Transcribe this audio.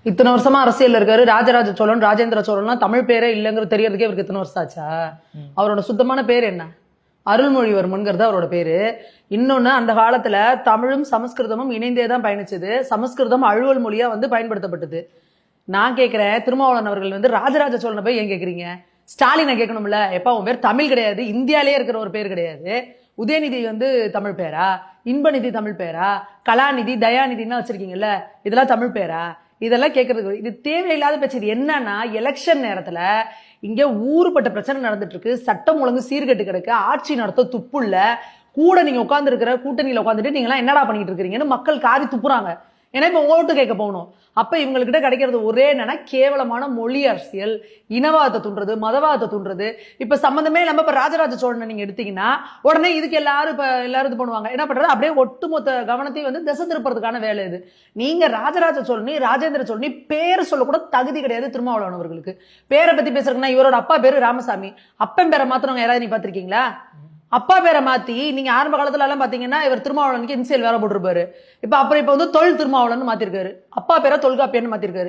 இத்தனை வருஷமா அரசியல் இருக்காரு. ராஜராஜ சோழன், ராஜேந்திர சோழன்லாம் தமிழ் பேரே இல்லைங்கிறது தெரியறதுக்கே இவருக்கு இத்தனை வருஷம் ஆச்சா? அவரோட சுத்தமான பேர் என்ன? அருள்மொழிவர்மன்கிறது அவரோட பேரு. இன்னொன்னு, அந்த காலத்துல தமிழும் சமஸ்கிருதமும் இணைந்தே தான் பயணிச்சது. சமஸ்கிருதம் அலுவல் மொழியா பயன்படுத்தப்பட்டது. நான் கேட்கிறேன், திருமாவளவன் அவர்கள் ராஜராஜ சோழனை போய் ஏன் கேட்குறீங்க? ஸ்டாலினை கேட்கணும்ல. எப்ப உன் பேர் தமிழ் கிடையாது, இந்தியாலே இருக்கிற ஒரு பேர் கிடையாது. உதயநிதி தமிழ் பேரா? இன்பநிதி தமிழ் பேரா? கலாநிதி, தயாநிதினா வச்சிருக்கீங்கல்ல, இதெல்லாம் தமிழ் பேரா? இதெல்லாம் கேட்கறதுக்கு இது தேவையில்லாத பிரச்சனை. இது என்னன்னா, எலெக்ஷன் நேரத்துல இங்க ஊருப்பட்ட பிரச்சனை நடந்துட்டு இருக்கு. சட்டம் ஒழுங்கு சீர்கெட்டு கிடக்கு. ஆட்சி நடத்த துப்புள்ள கூட நீங்க உட்கார்ந்து இருக்கிற கூட்டணியில உட்காந்துட்டு நீங்க எல்லாம் என்னடா பண்ணிட்டு இருக்கீங்கன்னு மக்கள் காரி துப்புறாங்க. ஏன்னா இப்ப ஓட்டு கேட்க போகணும். அப்ப இவங்ககிட்ட கிடைக்கிறது ஒரே என்னன்னா, கேவலமான மொழி அரசியல், இனவாதத்தை தூண்டுறது, மதவாதத்தை தூண்டுறது. இப்ப சம்பந்தமே இல்லாம இப்ப ராஜராஜ சோழனை நீங்க எடுத்தீங்கன்னா உடனே இதுக்கு எல்லாரும் இது பண்ணுவாங்க. என்ன பண்றது? அப்படியே ஒட்டுமொத்த கவனத்தையும் திசை திருப்பறதுக்கான வேலை இது. நீங்க ராஜராஜ சோழனி, ராஜேந்திர சோழனி பேர் சொல்ல கூட தகுதி கிடையாது திருமாவளவன் அவர்களுக்கு. பேரை பத்தி பேசுறதுன்னா, இவரோட அப்பா பேரு ராமசாமி, அப்பன் பேரை மாத்திரவங்க யாராவது நீ பாத்திருக்கீங்களா? அப்பா பேரை மாத்தி நீங்க ஆரம்ப காலத்துல எல்லாம் பாத்தீங்கன்னா இவர் திருமாவளவனுக்கு இன்சியல் வேற போட்டிருப்பாரு. இப்ப தொல் திருமாவளவன் மாத்திருக்காரு. அப்பா பேரை தொல்காப்பியன்னு மாத்திருக்காரு.